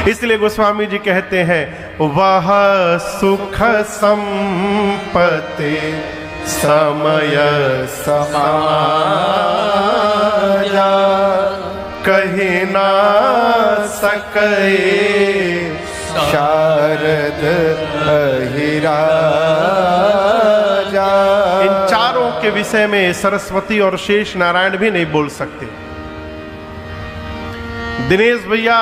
इसलिए गोस्वामी जी कहते हैं वह सुख संपत्ति समय समाजा कहीं ना सके शारद अहिराजा। इन चारों के विषय में सरस्वती और शेष नारायण भी नहीं बोल सकते। दिनेश भैया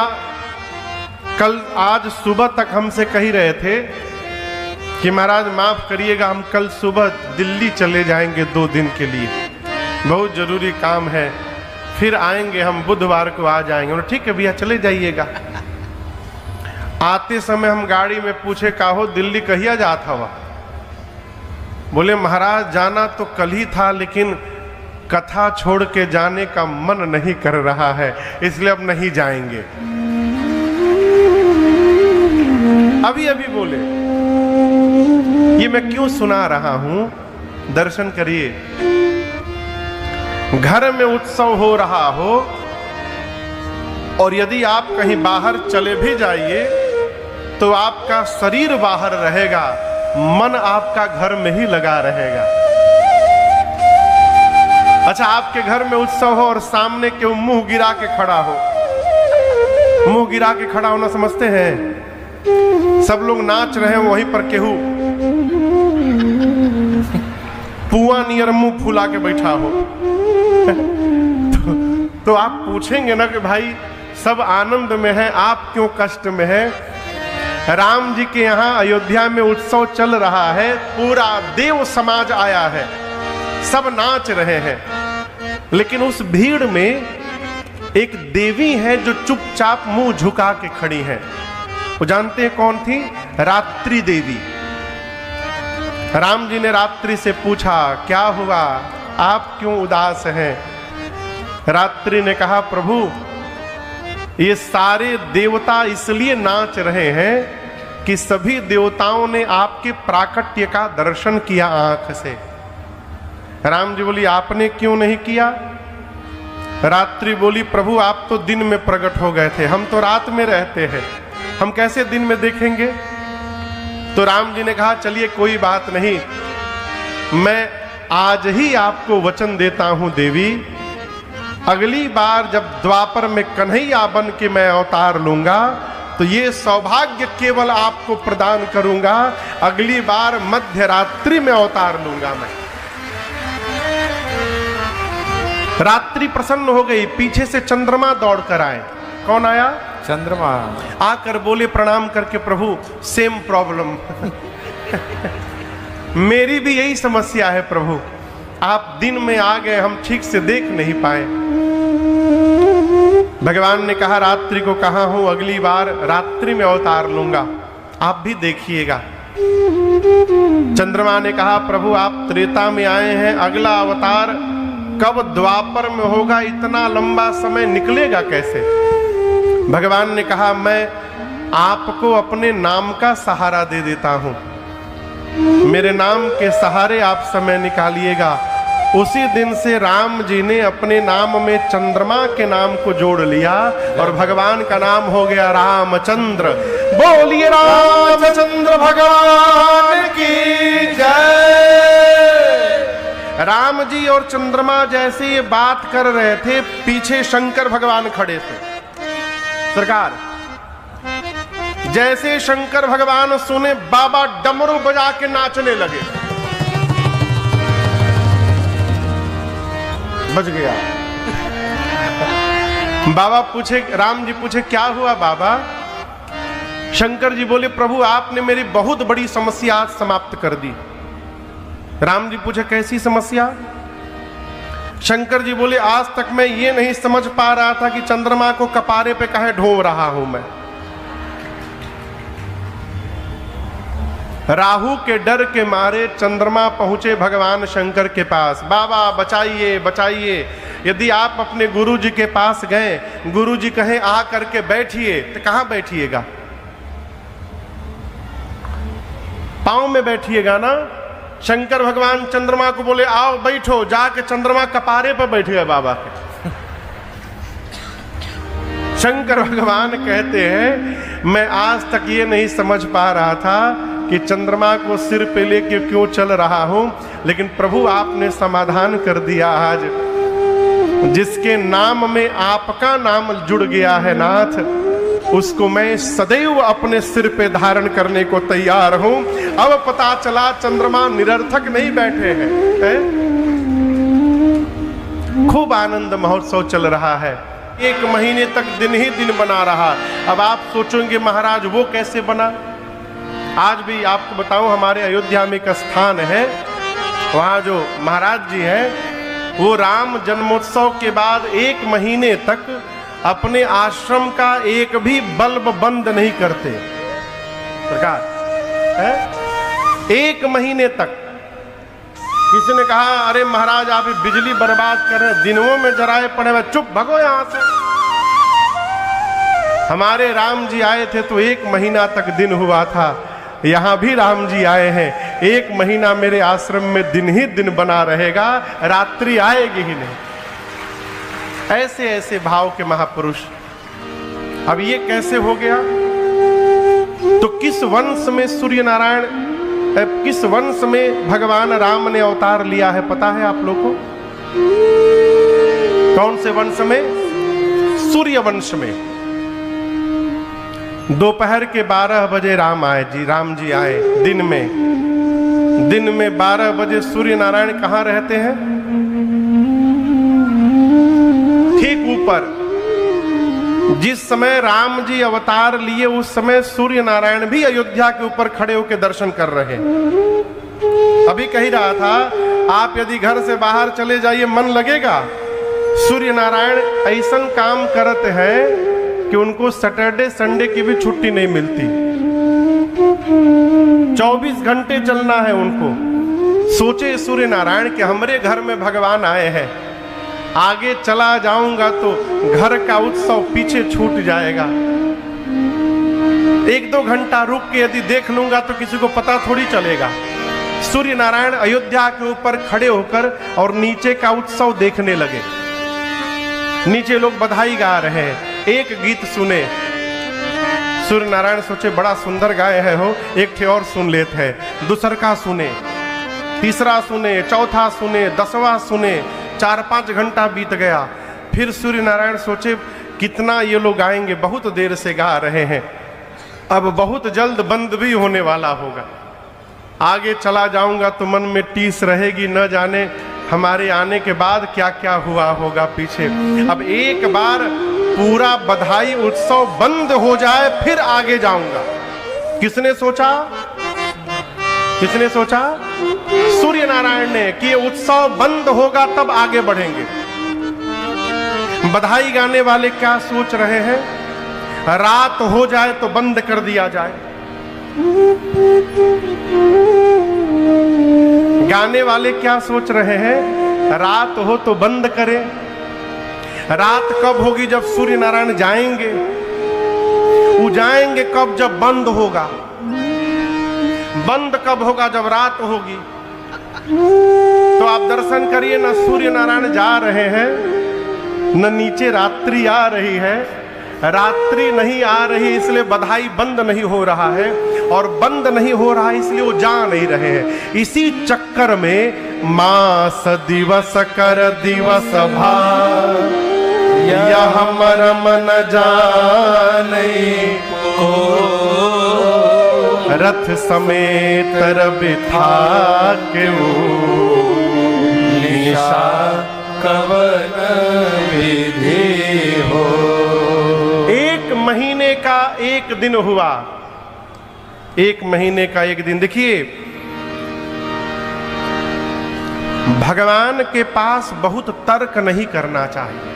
कल आज सुबह तक हमसे कही रहे थे कि महाराज माफ करिएगा, हम कल सुबह दिल्ली चले जाएंगे 2 दिन के लिए, बहुत जरूरी काम है, फिर आएंगे हम, बुधवार को आ जाएंगे। ठीक है भैया चले जाइएगा। आते समय हम गाड़ी में पूछे काहो दिल्ली कहिया जात हवा? बोले महाराज जाना तो कल ही था, लेकिन कथा छोड़ के जाने का मन नहीं कर रहा है, इसलिए अब नहीं जाएंगे। अभी अभी बोले। ये मैं क्यों सुना रहा हूं? दर्शन करिए। घर में उत्सव हो रहा हो और यदि आप कहीं बाहर चले भी जाइए तो आपका शरीर बाहर रहेगा, मन आपका घर में ही लगा रहेगा। अच्छा, आपके घर में उत्सव हो और सामने केहू मुंह गिरा के खड़ा हो। मुंह गिरा के खड़ा होना समझते हैं? सब लोग नाच रहे हैं, वहीं पर केहू पुआ नियर मुंह फुला के बैठा हो तो आप पूछेंगे ना कि भाई सब आनंद में है, आप क्यों कष्ट में हैं? राम जी के यहाँ अयोध्या में उत्सव चल रहा है, पूरा देव समाज आया है, सब नाच रहे हैं, लेकिन उस भीड़ में एक देवी है जो चुपचाप मुंह झुका के खड़ी है। वो जानते हैं कौन थी? रात्रि देवी। राम जी ने रात्रि से पूछा क्या हुआ, आप क्यों उदास हैं? रात्रि ने कहा प्रभु ये सारे देवता इसलिए नाच रहे हैं कि सभी देवताओं ने आपके प्राकट्य का दर्शन किया आंख से। राम जी बोली आपने क्यों नहीं किया? रात्रि बोली प्रभु आप तो दिन में प्रकट हो गए थे, हम तो रात में रहते हैं, हम कैसे दिन में देखेंगे? तो राम जी ने कहा चलिए कोई बात नहीं, मैं आज ही आपको वचन देता हूं देवी, अगली बार जब द्वापर में कन्हैया बन के मैं अवतार लूंगा तो ये सौभाग्य केवल आपको प्रदान करूंगा, अगली बार मध्य रात्रि में अवतार लूंगा मैं। रात्रि प्रसन्न हो गई, पीछे से चंद्रमा दौड़ कर आए। कौन आया? चंद्रमा। आकर बोले प्रणाम करके प्रभु सेम प्रॉब्लम मेरी भी यही समस्या है प्रभु, आप दिन में आ गए, हम ठीक से देख नहीं पाए। भगवान ने कहा रात्रि को कहा हूं अगली बार रात्रि में अवतार लूंगा, आप भी देखिएगा। चंद्रमा ने कहा प्रभु आप त्रेता में आए हैं, अगला अवतार कब द्वापर में होगा, इतना लंबा समय निकलेगा कैसे? भगवान ने कहा मैं आपको अपने नाम का सहारा दे देता हूं, मेरे नाम के सहारे आप समय निकालिएगा। उसी दिन से राम जी ने अपने नाम में चंद्रमा के नाम को जोड़ लिया और भगवान का नाम हो गया रामचंद्र। बोलिए रामचंद्र भगवान की जय। राम जी और चंद्रमा जैसे ये बात कर रहे थे, पीछे शंकर भगवान खड़े थे। सरकार जैसे शंकर भगवान सुने, बाबा डमरू बजा के नाचने लगे। बज गया। बाबा पूछे, राम जी पूछे क्या हुआ बाबा? शंकर जी बोले प्रभु आपने मेरी बहुत बड़ी समस्या आज समाप्त कर दी। राम जी पूछे कैसी समस्या? शंकर जी बोले आज तक मैं ये नहीं समझ पा रहा था कि चंद्रमा को कपारे पे काहे ढो रहा हूं मैं। राहु के डर के मारे चंद्रमा पहुंचे भगवान शंकर के पास। बाबा बचाइए बचाइए। यदि आप अपने गुरु जी के पास गए, गुरु जी कहें आ करके बैठिए, तो कहां बैठिएगा? पांव में बैठिएगा ना। शंकर भगवान चंद्रमा को बोले आओ बैठो, जाके चंद्रमा कपारे पर बैठ गए बाबा के। शंकर भगवान कहते हैं मैं आज तक ये नहीं समझ पा रहा था कि चंद्रमा को सिर पे लेके क्यों चल रहा हूं, लेकिन प्रभु आपने समाधान कर दिया। आज जिसके नाम में आपका नाम जुड़ गया है नाथ, उसको मैं सदैव अपने सिर पे धारण करने को तैयार हूं। अब पता चला चंद्रमा निरर्थक नहीं बैठे हैं। खूब आनंद महोत्सव चल रहा है, 1 महीने तक दिन ही दिन बना रहा। अब आप सोचेंगे महाराज वो कैसे बना? आज भी आपको बताऊं, हमारे अयोध्या में एक स्थान है, वहां जो महाराज जी हैं वो राम जन्मोत्सव के बाद 1 महीने तक अपने आश्रम का एक भी बल्ब बंद नहीं करते। सरकार है 1 महीने तक। किसी ने कहा अरे महाराज आप बिजली बर्बाद कर रहे, दिनों में जराए पड़े हुए, चुप भगो यहां से। हमारे राम जी आए थे तो 1 महीना तक दिन हुआ था, यहां भी राम जी आए हैं, 1 महीना मेरे आश्रम में दिन ही दिन बना रहेगा, रात्रि आएगी ही नहीं। ऐसे ऐसे भाव के महापुरुष। अब ये कैसे हो गया? तो किस वंश में सूर्य नारायण, किस वंश में भगवान राम ने अवतार लिया है पता है आप लोग को? कौन से वंश में? सूर्य वंश में। दोपहर के 12 बजे राम जी आए दिन में 12 बजे सूर्य नारायण कहां रहते हैं? ठीक ऊपर। जिस समय राम जी अवतार लिए उस समय सूर्य नारायण भी अयोध्या के ऊपर खड़े होकर दर्शन कर रहे हैं। अभी कह रहा था आप यदि घर से बाहर चले जाइए मन लगेगा। सूर्य नारायण ऐसा काम करते हैं कि उनको सैटरडे संडे की भी छुट्टी नहीं मिलती, 24 घंटे चलना है उनको। सोचे सूर्य नारायण कि हमारे घर में भगवान आए हैं, आगे चला जाऊंगा तो घर का उत्सव पीछे छूट जाएगा। 1-2 घंटा रुक के यदि देख लूंगा तो किसी को पता थोड़ी चलेगा। सूर्य नारायण अयोध्या के ऊपर खड़े होकर और नीचे का उत्सव देखने लगे। नीचे लोग बधाई गा रहे हैं, एक गीत सुने। सूर्य नारायण सोचे बड़ा सुंदर गाए है हो, एक ठे और सुन लेते हैं। दूसरा का सुने, तीसरा सुने, चौथा सुने, 10वां सुने। 4-5 घंटा बीत गया। फिर सूर्य नारायण सोचे कितना ये लोग गाएंगे, बहुत देर से गा रहे हैं, अब बहुत जल्द बंद भी होने वाला होगा। आगे चला जाऊंगा तो मन में टीस रहेगी, न जाने हमारे आने के बाद क्या क्या हुआ होगा पीछे। अब एक बार पूरा बधाई उत्सव बंद हो जाए फिर आगे जाऊंगा। किसने सोचा? किसने सोचा? सूर्य नारायण ने कि उत्सव बंद होगा तब आगे बढ़ेंगे। बधाई गाने वाले क्या सोच रहे हैं? रात हो जाए तो बंद कर दिया जाए। गाने वाले क्या सोच रहे हैं? रात हो तो बंद करें। रात कब होगी? जब सूर्य नारायण जाएंगे। वो जाएंगे कब? जब बंद होगा। बंद कब होगा? जब रात होगी। तो आप दर्शन करिए, ना सूर्य नारायण जा रहे हैं, न नीचे रात्रि आ रही है। रात्रि नहीं आ रही इसलिए बधाई बंद नहीं हो रहा है, और बंद नहीं हो रहा इसलिए वो जा नहीं रहे हैं। इसी चक्कर में मास दिवस कर दिवस भार, यह मरम न जाने को, रथ समेत बिठा के निशा कवन विधि हो। 1 महीने का 1 दिन हुआ। 1 महीने का 1 दिन। देखिए भगवान के पास बहुत तर्क नहीं करना चाहिए।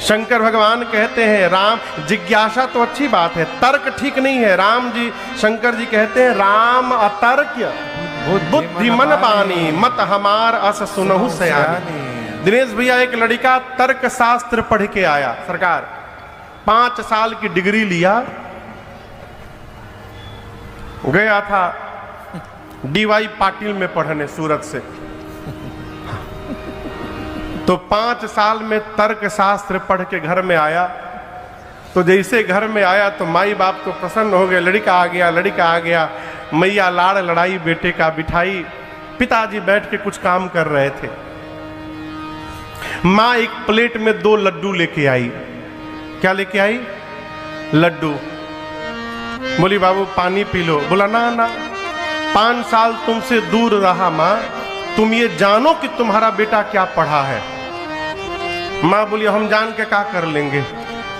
शंकर भगवान कहते हैं राम, जिज्ञासा तो अच्छी बात है, तर्क ठीक नहीं है। राम जी, शंकर जी कहते हैं राम अतर्क्य बुद्धिमन बानी, मत हमार अस सुनहु सयानी। दिनेश भैया एक लड़का तर्क शास्त्र पढ़ के आया, सरकार 5 साल की डिग्री लिया, गया था DY पाटिल में पढ़ने सूरत से। तो 5 साल में तर्क शास्त्र पढ़ के घर में आया। तो जैसे घर में आया तो माई बाप तो प्रसन्न हो गए, लड़का आ गया, लड़का आ गया। मैया लाड़ लड़ाई बेटे का बिठाई। पिताजी बैठ के कुछ काम कर रहे थे। माँ एक प्लेट में 2 लड्डू लेके आई। क्या लेके आई? लड्डू। बोली बाबू पानी पी लो। बोला ना ना, 5 साल तुमसे दूर रहा माँ, तुम ये जानो कि तुम्हारा बेटा क्या पढ़ा है। माँ बोली हम जान के क्या कर लेंगे,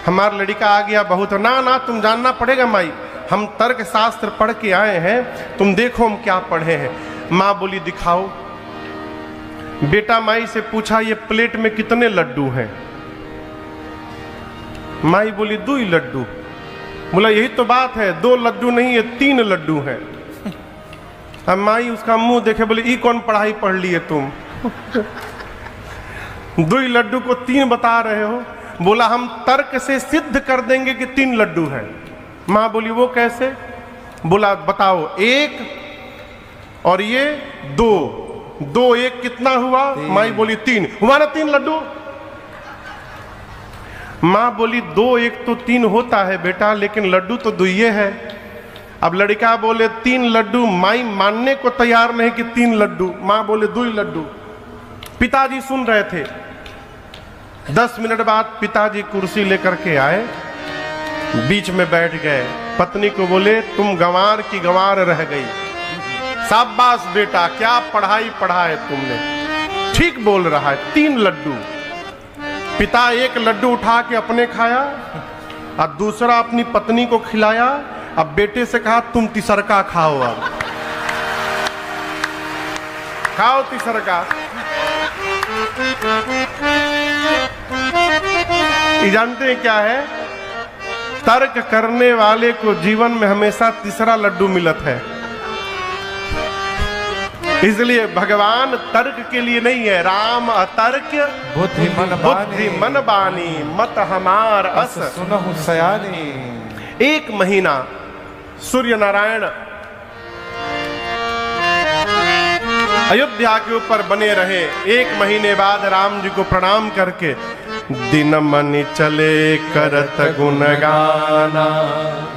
हमारा लड़का आ गया बहुत। ना ना तुम जानना पड़ेगा माई, हम तर्क शास्त्र पढ़ के आए हैं, तुम देखो हम क्या पढ़े हैं। माँ बोली दिखाओ। बेटा माई से पूछा ये प्लेट में कितने लड्डू हैं? माई बोली 2 ही लड्डू। बोला यही तो बात है, 2 लड्डू नहीं है 3 लड्डू हैं। अब माई उसका मुंह देखे, बोले ई कौन पढ़ाई पढ़ ली है तुम, 2 ही लड्डू को 3 बता रहे हो। बोला हम तर्क से सिद्ध कर देंगे कि 3 लड्डू हैं। माँ बोली वो कैसे? बोला बताओ, 1 और ये 2, 2 1 कितना हुआ? माई बोली 3 हुआ ना 3 लड्डू। माँ बोली 2 1 तो 3 होता है बेटा, लेकिन लड्डू तो 2 ही है। अब लड़का बोले 3 लड्डू। माई मानने को तैयार नहीं कि 3 लड्डू। माँ बोले 2 ही लड्डू। पिताजी सुन रहे थे। 10 मिनट बाद पिताजी कुर्सी लेकर के आए, बीच में बैठ गए। पत्नी को बोले तुम गंवार की गंवार रह गई, शाबाश बेटा, क्या पढ़ाई पढ़ा है तुमने, ठीक बोल रहा है। 3 लड्डू। पिता 1 लड्डू उठा के अपने खाया और दूसरा अपनी पत्नी को खिलाया। अब बेटे से कहा तुम तीसरका खाओ, अब खाओ तीसरका। ये जानते हैं क्या है? तर्क करने वाले को जीवन में हमेशा तीसरा लड्डू मिलत है। इसलिए भगवान तर्क के लिए नहीं है। राम अतर्क बुद्धि मन बानी, मत हमार अस सुनहु सयानी। 1 महीना सूर्य नारायण अयोध्या के ऊपर बने रहे। 1 महीने बाद राम जी को प्रणाम करके दिन मनि चले करत गुणगाना,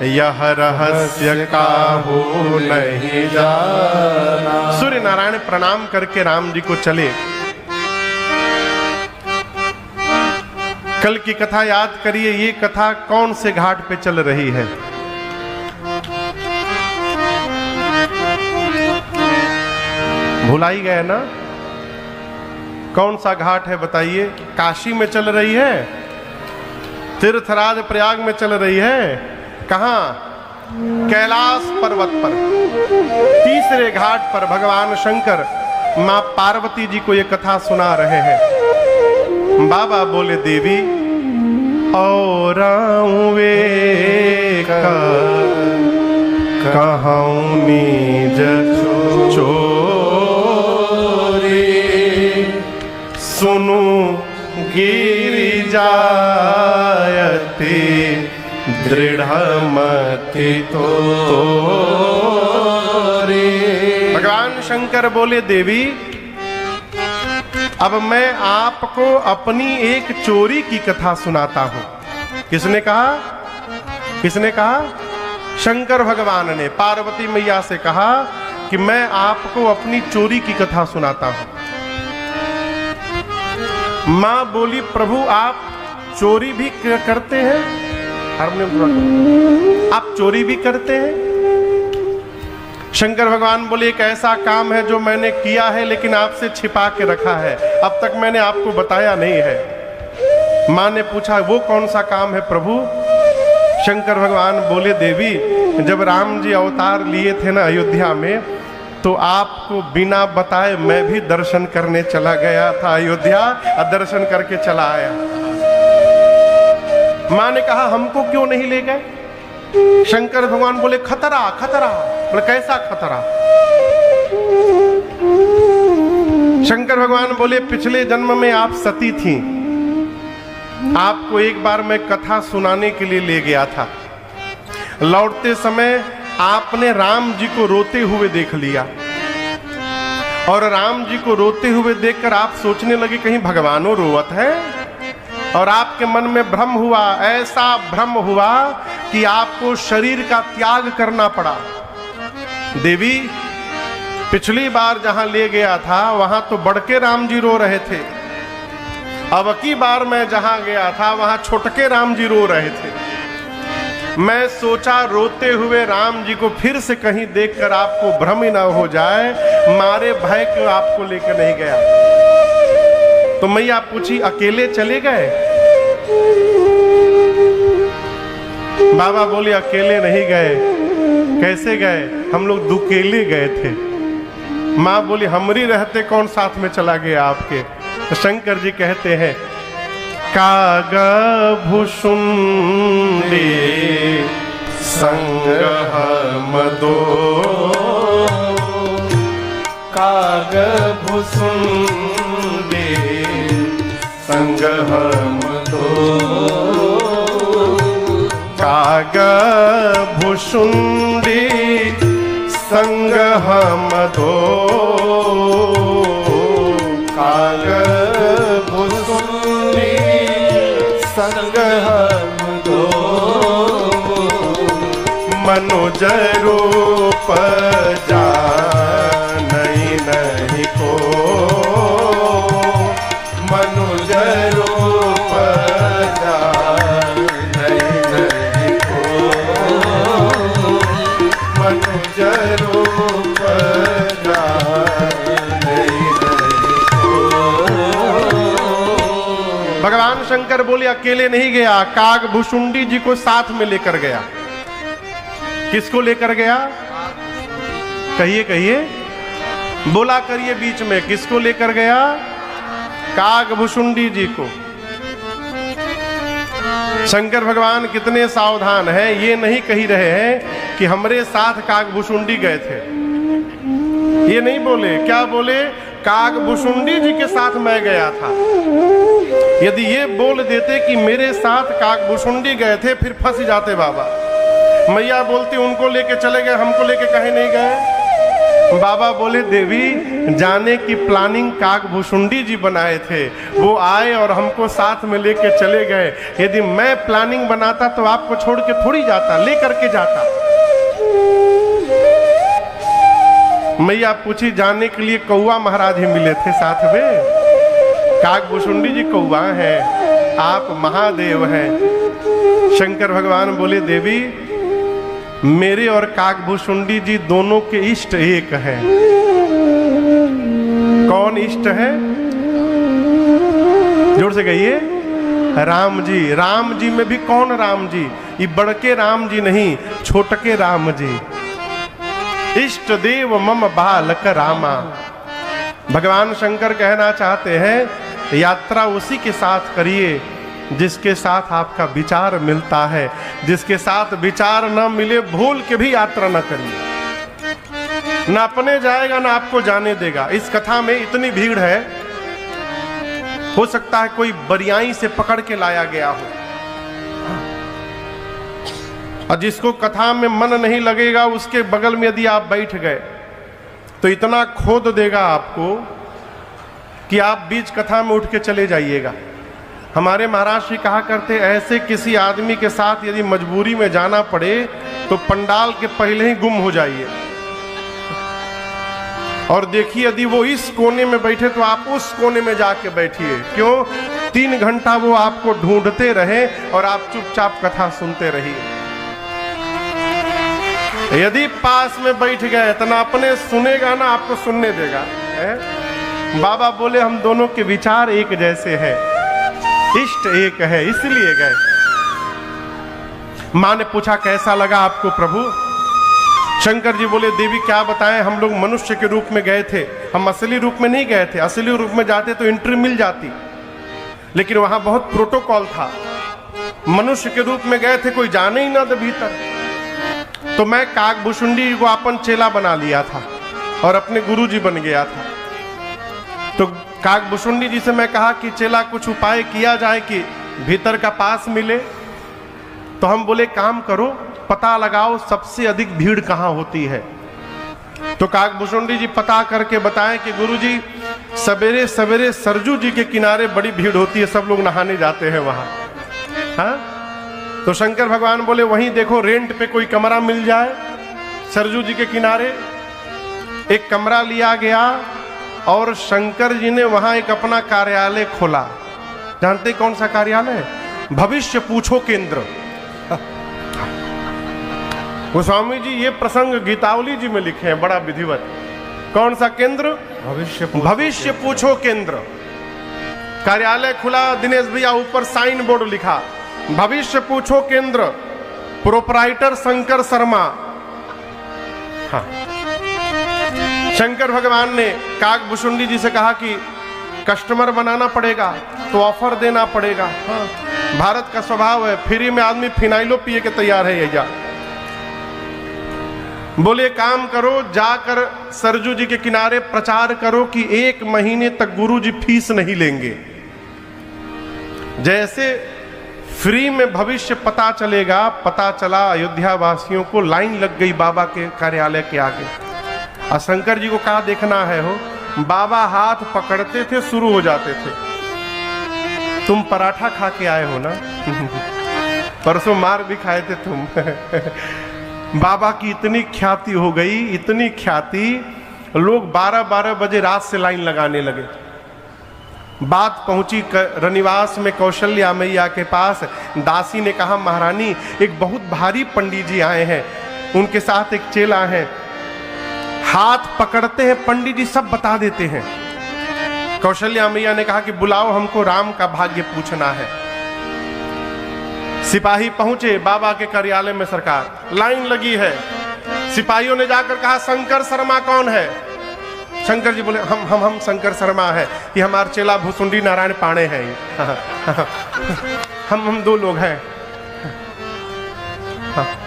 यह रहस्य काहू नहीं जाना। सूर्य नारायण प्रणाम करके राम जी को चले। कल की कथा याद करिए, ये कथा कौन से घाट पे चल रही है? भुलाई गए ना? कौन सा घाट है बताइए? काशी में चल रही है, तीर्थराज प्रयाग में चल रही है, कहां? कैलाश पर्वत पर। तीसरे घाट पर भगवान शंकर मां पार्वती जी को ये कथा सुना रहे हैं। बाबा बोले देवी और वे कहूं नीज चोरी, सुनु गिरि जायते दृढ़मति तोरी। भगवान शंकर बोले देवी अब मैं आपको अपनी एक चोरी की कथा सुनाता हूं। किसने कहा? किसने कहा? शंकर भगवान ने पार्वती मैया से कहा कि मैं आपको अपनी चोरी की कथा सुनाता हूं। मां बोली प्रभु आप चोरी भी करते हैं? आप चोरी भी करते हैं? शंकर भगवान बोले एक ऐसा काम है जो मैंने किया है लेकिन आपसे छिपा के रखा है, अब तक मैंने आपको बताया नहीं है। मां ने पूछा वो कौन सा काम है प्रभु? शंकर भगवान बोले देवी जब राम जी अवतार लिए थे ना अयोध्या में, तो आपको बिना बताए मैं भी दर्शन करने चला गया था अयोध्या और दर्शन करके चला आया। मां ने कहा हमको क्यों नहीं ले गए? शंकर भगवान बोले खतरा खतरा। बोले कैसा खतरा? शंकर भगवान बोले पिछले जन्म में आप सती थी, आपको एक बार मैं कथा सुनाने के लिए ले गया था। लौटते समय आपने राम जी को रोते हुए देख लिया और राम जी को रोते हुए देखकर आप सोचने लगे कहीं भगवानों रोवत है, और आपके मन में भ्रम हुआ, ऐसा भ्रम हुआ कि आपको शरीर का त्याग करना पड़ा। देवी, पिछली बार जहां ले गया था वहां तो बड़के राम जी रो रहे थे, अब की बार मैं जहां गया था वहां छोटके राम जी रो रहे थे। मैं सोचा रोते हुए राम जी को फिर से कहीं देखकर आपको भ्रम ही ना हो जाए, मारे भय क्यों आपको लेकर नहीं गया। तो मैया पूछी, अकेले चले गए? बाबा बोले, अकेले नहीं गए। कैसे गए? हम लोग दुकेले गए थे। माँ बोली, हमरी रहते कौन साथ में चला गया आपके? तो शंकर जी कहते हैं, काग भुषुंडी संग हम दो, काग भुषुंडी संग हम दो, काग भुषुंडी संग हम दो, काग भुषुंडी संग हम दो, मनुज रूप जानई नहीं को, मनुज रूप जानई नहीं को, मनुज रूप जानई नहीं को। भगवान शंकर बोले, अकेले नहीं गया, काग भुषुंडी जी को साथ में लेकर गया। किसको लेकर गया? कहिए कहिए, बोला करिए बीच में, किसको लेकर गया? काग भुषुंडी जी को। शंकर भगवान कितने सावधान हैं, ये नहीं कही रहे हैं कि हमरे साथ काग भुषुंडी गए थे, ये नहीं बोले। क्या बोले? काग भुषुंडी जी के साथ मैं गया था। यदि ये बोल देते कि मेरे साथ काग भुषुंडी गए थे, फिर फंस जाते बाबा। मैया बोलती, उनको लेके चले गए, हमको लेके कहीं नहीं गए। बाबा बोले, देवी, जाने की प्लानिंग काग भुषुंडी जी बनाए थे, वो आए और हमको साथ में लेके चले गए। यदि मैं प्लानिंग बनाता तो आपको छोड़ के थोड़ी जाता, लेकर के जाता। मैया पूछी, जाने के लिए कौआ महाराज ही मिले थे साथ में? काग भुषुंडी जी कौआ हैं, आप महादेव हैं। शंकर भगवान बोले, देवी, मेरे और काग भुषुंडी जी दोनों के इष्ट एक हैं। कौन इष्ट है? जोर से कहिए, राम जी। राम जी में भी कौन राम जी? ये बड़के राम जी नहीं, छोटके राम जी। इष्ट देव मम बालक रामा। भगवान शंकर कहना चाहते हैं, यात्रा उसी के साथ करिए जिसके साथ आपका विचार मिलता है। जिसके साथ विचार न मिले, भूल के भी यात्रा न करिए। ना अपने जाएगा ना आपको जाने देगा। इस कथा में इतनी भीड़ है, हो सकता है कोई बरियाई से पकड़ के लाया गया हो, और जिसको कथा में मन नहीं लगेगा उसके बगल में यदि आप बैठ गए तो इतना खोद देगा आपको कि आप बीच कथा में उठ के चले जाइएगा। हमारे महाराज जी कहा करते, ऐसे किसी आदमी के साथ यदि मजबूरी में जाना पड़े तो पंडाल के पहले ही गुम हो जाइए, और देखिए यदि वो इस कोने में बैठे तो आप उस कोने में जाके बैठिए। क्यों? 3 घंटा वो आपको ढूंढते रहे और आप चुपचाप कथा सुनते रहिए। यदि पास में बैठ गए तो ना अपने सुनेगा ना आपको सुनने देगा। बाबा बोले, हम दोनों के विचार एक जैसे हैं, इष्ट एक है, इसलिए गए। मां ने पूछा, कैसा लगा आपको प्रभु? शंकर जी बोले, देवी क्या बताएं, हम लोग मनुष्य के रूप में गए थे, हम असली रूप में नहीं गए थे। असली रूप में जाते तो एंट्री मिल जाती, लेकिन वहां बहुत प्रोटोकॉल था। मनुष्य के रूप में गए थे, कोई जाने ही ना दे भीतर। तो मैं काग भुषुंडी को अपन चेला बना लिया था और अपने गुरु जी बन गया था। तो काग भुषुंडी जी से मैं कहा कि चेला कुछ उपाय किया जाए कि भीतर का पास मिले। तो हम बोले, काम करो, पता लगाओ सबसे अधिक भीड़ कहाँ होती है। तो काकभूषुंडी जी पता करके बताएं कि गुरुजी सवेरे सवेरे सरजू जी के किनारे बड़ी भीड़ होती है, सब लोग नहाने जाते हैं वहां। हाँ, तो शंकर भगवान बोले वहीं देखो रेंट पे कोई कमरा मिल जाए सरजू जी के किनारे। एक कमरा लिया गया और शंकर जी ने वहां एक अपना कार्यालय खोला। जानते कौन सा कार्यालय? भविष्य पूछो केंद्र। गोस्वामी जी ये प्रसंग गीतावली जी में लिखे हैं बड़ा विधिवत। कौन सा केंद्र? भविष्य पूछो केंद्र। कार्यालय खुला, दिनेश भैया ऊपर साइन बोर्ड लिखा भविष्य पूछो केंद्र, प्रोपराइटर शंकर शर्मा। हाँ, शंकर भगवान ने काकभूषुंडी जी से कहा कि कस्टमर बनाना पड़ेगा तो ऑफर देना पड़ेगा। हाँ, भारत का स्वभाव है, फ्री में आदमी फिनाइलो पिए के तैयार है भैया। बोले काम करो, जाकर सरजू जी के किनारे प्रचार करो कि 1 महीने तक गुरु जी फीस नहीं लेंगे। जैसे फ्री में भविष्य पता चलेगा, पता चला अयोध्या वासियों को, लाइन लग गई बाबा के कार्यालय के आगे। और शंकर जी को कहा देखना है हो, बाबा हाथ पकड़ते थे, शुरू हो जाते थे। तुम पराठा खा के आए हो ना? परसों मार भी खाए थे तुम। बाबा की इतनी ख्याति हो गई, इतनी ख्याति, लोग 12-12 बजे रात से लाइन लगाने लगे। बात पहुंची रनिवास में कौशल्या मैया के पास। दासी ने कहा महारानी एक बहुत भारी पंडित जी आए हैं, उनके साथ एक चेला है, हाथ पकड़ते हैं पंडित जी सब बता देते हैं। कौशल्या मैया ने कहा कि बुलाओ, हमको राम का भाग्य पूछना है। सिपाही पहुंचे बाबा के कार्यालय में, सरकार लाइन लगी है। सिपाहियों ने जाकर कहा शंकर शर्मा कौन है? शंकर जी बोले हम शंकर शर्मा है, ये हमारे चेला भूसुंडी नारायण पाणे हैं। हम 2 लोग हैं।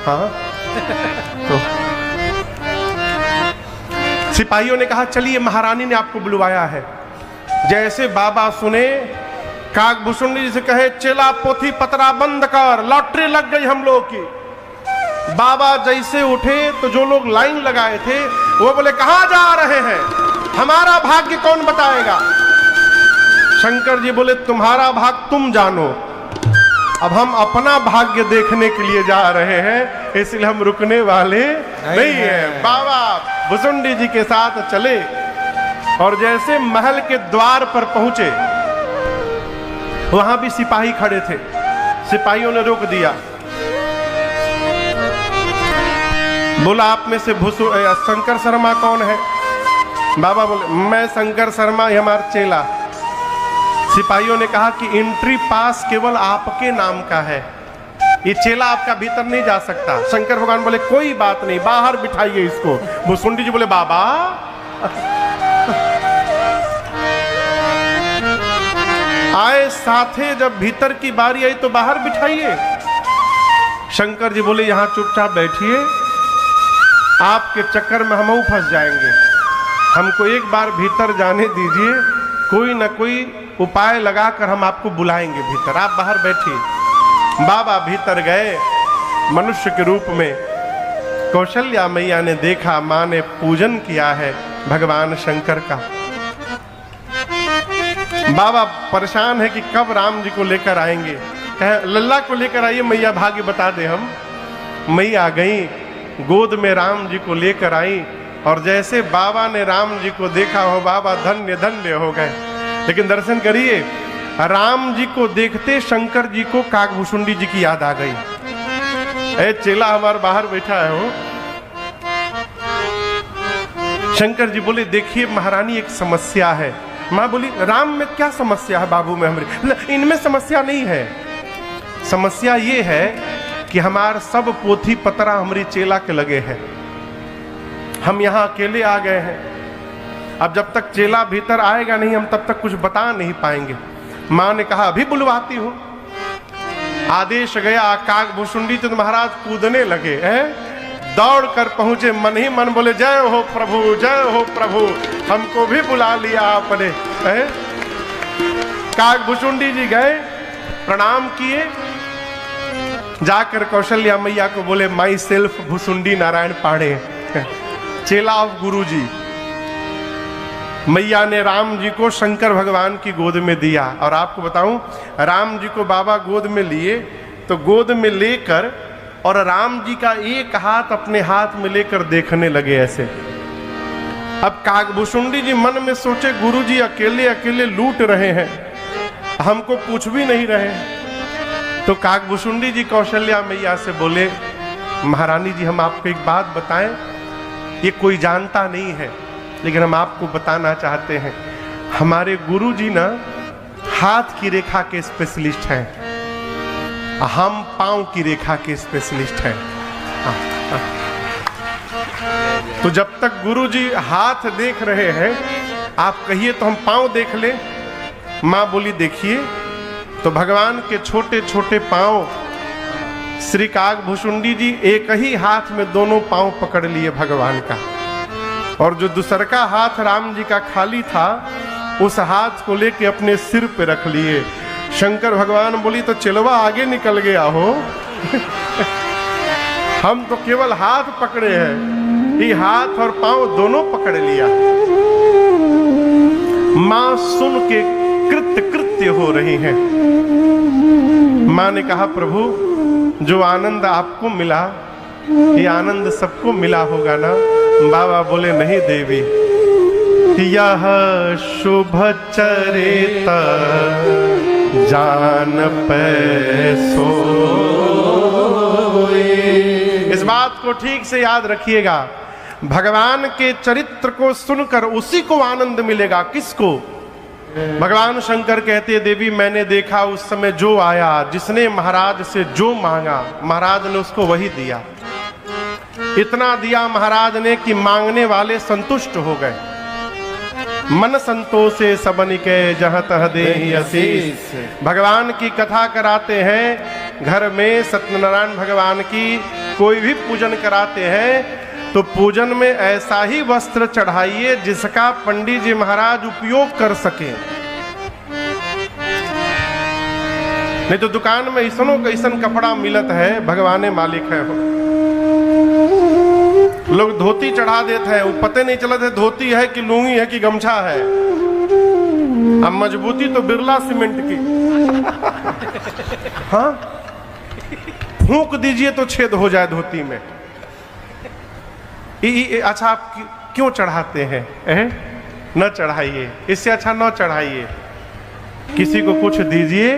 हाँ, तो सिपाहियों ने कहा चलिए महारानी ने आपको बुलवाया है। जैसे बाबा सुने, काकभूषुंडी जी से कहे चेला पोथी पतरा बंद कर, लॉटरी लग गई हम लोग की। बाबा जैसे उठे तो जो लोग लाइन लगाए थे वो बोले कहां जा रहे हैं, हमारा भाग्य कौन बताएगा? शंकर जी बोले तुम्हारा भाग्य तुम जानो, अब हम अपना भाग्य देखने के लिए जा रहे हैं, इसलिए हम रुकने वाले नहीं है। बाबा भूसुंडी जी के साथ चले और जैसे महल के द्वार पर पहुंचे, वहां भी सिपाही खड़े थे। सिपाहियों ने रोक दिया, बोला आप में से शंकर शर्मा कौन है? बाबा बोले मैं शंकर शर्मा, ये हमारा चेला। सिपाहियों ने कहा कि एंट्री पास केवल आपके नाम का है, ये चेला आपका भीतर नहीं जा सकता। शंकर भगवान बोले कोई बात नहीं, बाहर बिठाइए इसको। भूसुंडी जी बोले बाबा आए साथे, जब भीतर की बारी आई तो बाहर बिठाइए। शंकर जी बोले यहां चुपचाप बैठिए, आपके चक्कर में हम फंस जाएंगे, हमको एक बार भीतर जाने दीजिए, कोई ना कोई उपाय लगाकर हम आपको बुलाएंगे भीतर, आप बाहर बैठिए। बाबा भीतर गए मनुष्य के रूप में। कौशल्या मैया ने देखा, मां ने पूजन किया है भगवान शंकर का। बाबा परेशान है कि कब राम जी को लेकर आएंगे, कहे लल्ला को लेकर आइए मैया, भाग्य बता दे हम। मैया गई, गोद में राम जी को लेकर आई, और जैसे बाबा ने राम जी को देखा हो, बाबा धन्य धन्य हो गए। लेकिन दर्शन करिए, राम जी को देखते शंकर जी को काकभूषुंडी जी की याद आ गई। ए चेला हमारे बाहर बैठा है हो। शंकर जी बोले देखिए महारानी एक समस्या है। माँ बोली राम में क्या समस्या है बाबू में हमारी? इनमें समस्या नहीं है, समस्या ये है कि हमारे सब पोथी पतरा हमारी चेला के लगे हैं, हम यहाँ अकेले आ गए हैं। अब जब तक चेला भीतर आएगा नहीं, हम तब तक कुछ बता नहीं पाएंगे। माँ ने कहा अभी बुलवाती हूँ। आदेश गया, काकभूषुंडी चंद महाराज कूदने लगे हैं, दौड़ कर पहुंचे, मन ही मन बोले जय हो प्रभु, जय हो प्रभु, हमको भी बुला लिया आपने। काकभूषुंडी जी गए, प्रणाम किए, जाकर कौशल्या मैया को बोले माई सेल्फ भूसुंडी नारायण पाणे। चेला ऑफ गुरु जी। मैया ने राम जी को शंकर भगवान की गोद में दिया। और आपको बताऊं, राम जी को बाबा गोद में लिए तो गोद में लेकर और राम जी का एक हाथ अपने हाथ में लेकर देखने लगे ऐसे। अब काकभूषुंडी जी मन में सोचे, गुरु जी अकेले अकेले लूट रहे हैं, हमको पूछ भी नहीं रहे। तो काकभूषुंडी जी कौशल्या मैया से बोले, महारानी जी हम आपको एक बात बताएं, ये कोई जानता नहीं है लेकिन हम आपको बताना चाहते हैं। हमारे गुरु जी ना हाथ की रेखा के स्पेशलिस्ट हैं, हम पांव की रेखा के स्पेशलिस्ट हैं। तो जब तक गुरु जी हाथ देख रहे हैं, आप कहिए तो हम पांव देख ले। मां बोली देखिए। तो भगवान के छोटे छोटे पांव श्री काकभूषुंडी जी एक ही हाथ में दोनों पांव पकड़ लिए भगवान का, और जो दूसरा हाथ राम जी का खाली था उस हाथ को लेके अपने सिर पे रख लिए। शंकर भगवान बोली तो चिलवा आगे निकल गया हो हम तो केवल हाथ पकड़े हैं, ये हाथ और पांव दोनों पकड़ लिया। मां सुन के कृत्य कृत्य हो रही हैं। मां ने कहा, प्रभु जो आनंद आपको मिला ये आनंद सबको मिला होगा ना? बाबा बोले, नहीं देवी, यह शुभ चरित जान पैसो। इस बात को ठीक से याद रखिएगा, भगवान के चरित्र को सुनकर उसी को आनंद मिलेगा। किसको? भगवान शंकर कहते, देवी मैंने देखा उस समय जो आया, जिसने महाराज से जो मांगा महाराज ने उसको वही दिया। इतना दिया महाराज ने कि मांगने वाले संतुष्ट हो गए। मन संतोषे सबन के जहाँ तह देहि आशीष। भगवान की कथा कराते हैं घर में, सत्यनारायण भगवान की कोई भी पूजन कराते हैं तो पूजन में ऐसा ही वस्त्र चढ़ाइए जिसका पंडित जी महाराज उपयोग कर सके। नहीं तो दुकान में ऐसनो कैसन कपड़ा मिलत है, भगवाने मालिक है। लोग धोती चढ़ा देते हैं, वो पते नहीं चलते है धोती है कि लुंगी है कि गमछा है। अब मजबूती तो बिरला सीमेंट की हाँ, फूंक दीजिए तो छेद हो जाए धोती में। अच्छा आप क्यों चढ़ाते हैं? न चढ़ाइए, इससे अच्छा न चढ़ाइए। किसी को कुछ दीजिए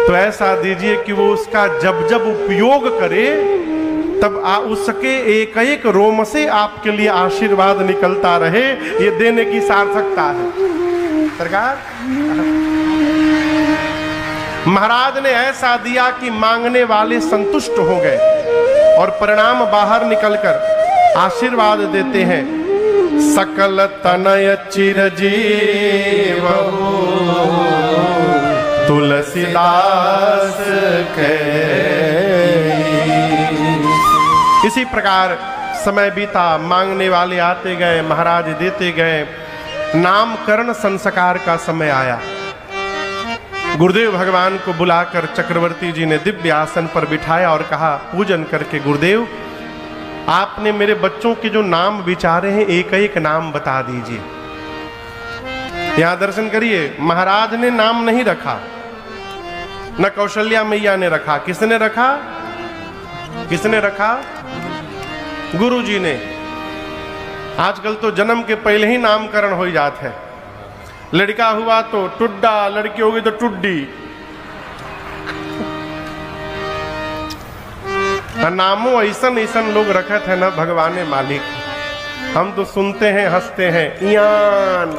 तो ऐसा दीजिए कि वो उसका जब जब उपयोग करे तब उसके एक एक रोम से आपके लिए आशीर्वाद निकलता रहे। ये देने की सार्थकता है। सरकार महाराज ने ऐसा दिया कि मांगने वाले संतुष्ट हो गए और परिणाम बाहर निकलकर आशीर्वाद देते हैं। सकल तनय चिरजीव तुलसीदास के। इसी प्रकार समय बीता, मांगने वाले आते गए, महाराज देते गए। नामकरण संस्कार का समय आया। गुरुदेव भगवान को बुलाकर चक्रवर्ती जी ने दिव्य आसन पर बिठाया और कहा, पूजन करके गुरुदेव आपने मेरे बच्चों के जो नाम विचारे हैं एक एक नाम बता दीजिए। यहां दर्शन करिए, महाराज ने नाम नहीं रखा, न कौशल्या मैया ने रखा। किसने रखा? किसने रखा? गुरु जी ने। आजकल तो जन्म के पहले ही नामकरण हो जाते हैं। लड़का हुआ तो टुड्डा, लड़की होगी तो टुड्डी। नामों ऐसन ऐसन लोग रखत है ना, भगवाने मालिक। हम तो सुनते हैं, हंसते हैं। इयान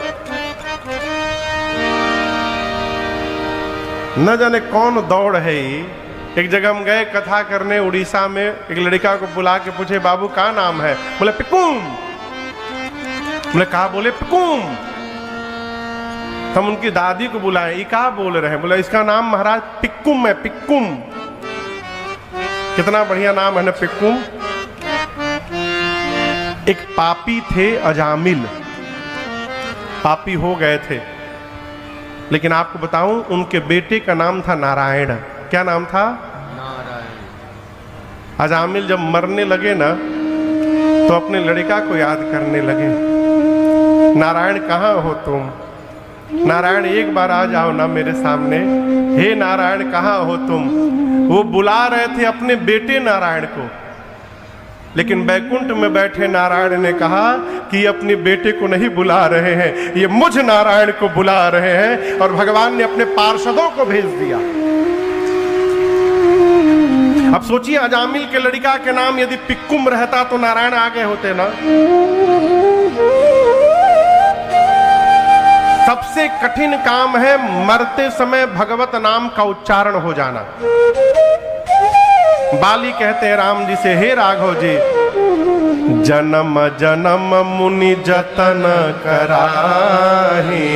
न जाने कौन दौड़ है ये। एक जगह हम गए कथा करने उड़ीसा में, एक लड़का को बुला के पूछे, बाबू का नाम है? बोले पिकुम। बोले कहा? बोले पिकुम। हम उनकी दादी को बुलाए, ये कहा बोल रहे हैं? बोले इसका नाम महाराज पिक्कुम है, पिक्कुम। कितना बढ़िया नाम है ना, पिक्कुम। एक पापी थे अजामिल, पापी हो गए थे, लेकिन आपको बताऊं उनके बेटे का नाम था नारायण। क्या नाम था? नारायण। अजामिल जब मरने लगे ना तो अपने लड़का को याद करने लगे। नारायण कहाँ हो तुम? नारायण एक बार आ जाओ ना मेरे सामने। हे नारायण कहाँ हो तुम? वो बुला रहे थे अपने बेटे नारायण को, लेकिन बैकुंठ में बैठे नारायण ने कहा कि अपने बेटे को नहीं बुला रहे हैं, ये मुझ नारायण को बुला रहे हैं। और भगवान ने अपने पार्षदों को भेज दिया। अब सोचिए, अजामिल के लड़का के नाम यदि पिक्कुम रहता तो नारायण आगे होते ना। सबसे कठिन काम है मरते समय भगवत नाम का उच्चारण हो जाना। बाली कहते हैं राम जी से, हे राघव जी, जन्म जन्म मुनि जतन कराही,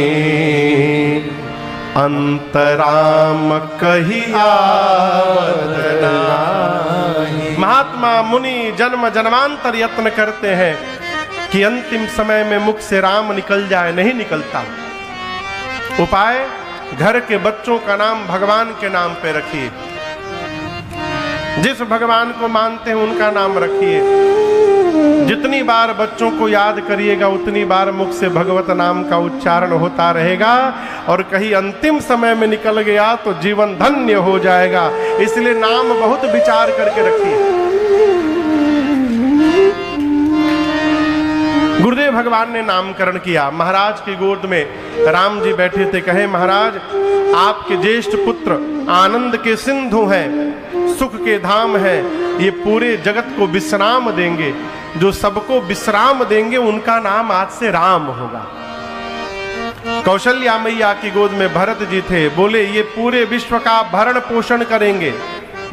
अंतराम कही आवत नाही। महात्मा मुनि जन्म जन्मांतर यत्न करते हैं कि अंतिम समय में मुख से राम निकल जाए, नहीं निकलता। उपाय, घर के बच्चों का नाम भगवान के नाम पे रखिए। जिस भगवान को मानते हैं उनका नाम रखिए। जितनी बार बच्चों को याद करिएगा उतनी बार मुख से भगवत नाम का उच्चारण होता रहेगा। और कहीं अंतिम समय में निकल गया तो जीवन धन्य हो जाएगा। इसलिए नाम बहुत विचार करके रखिए। गुरुदेव भगवान ने नामकरण किया। महाराज की गोद में राम जी बैठे थे। कहे, महाराज आपके ज्येष्ठ पुत्र आनंद के सिंधु हैं, सुख के धाम हैं, ये पूरे जगत को विश्राम देंगे। जो सबको विश्राम देंगे उनका नाम आज से राम होगा। कौशल्या मैया की गोद में भरत जी थे। बोले, ये पूरे विश्व का भरण पोषण करेंगे,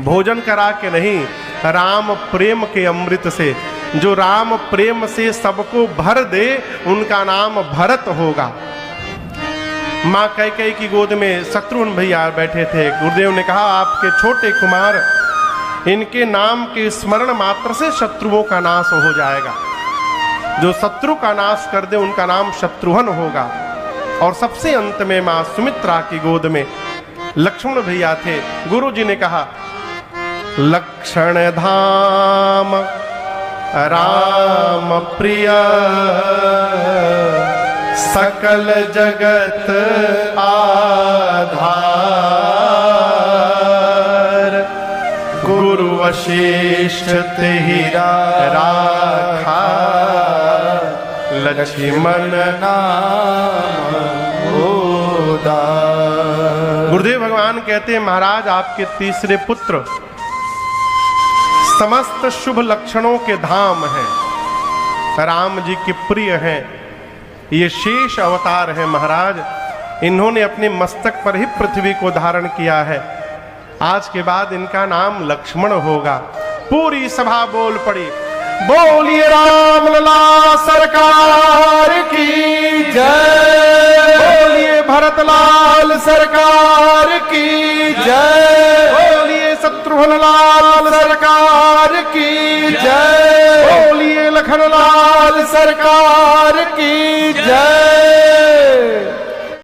भोजन करा के नहीं, राम प्रेम के अमृत से। जो राम प्रेम से सबको भर दे उनका नाम भरत होगा। माँ कैकेयी की गोद में शत्रुघ्न भैया बैठे थे। गुरुदेव ने कहा, आपके छोटे कुमार, इनके नाम के स्मरण मात्र से शत्रुओं का नाश हो जाएगा। जो शत्रु का नाश कर दे उनका नाम शत्रुघ्न होगा। और सबसे अंत में माँ सुमित्रा की गोद में लक्ष्मण भैया थे। गुरु जी ने कहा, लक्षण धाम राम प्रिय, सकल जगत आधार, गुरु वशिष्ठ तेहि राखा, लक्ष्मण नाम उदार। गुरुदेव भगवान कहते हैं, महाराज आपके तीसरे पुत्र समस्त शुभ लक्षणों के धाम हैं, राम जी के प्रिय हैं। ये शेष अवतार है महाराज। इन्होंने अपने मस्तक पर ही पृथ्वी को धारण किया है। आज के बाद इनका नाम लक्ष्मण होगा। पूरी सभा बोल पड़ी, बोलिए राम लला सरकार की जय, बोलिए भरत लाल सरकार की जय, बोलिए शत्रुघ्न लाल सरकार की जय, बोलिए लखन लाल सरकार की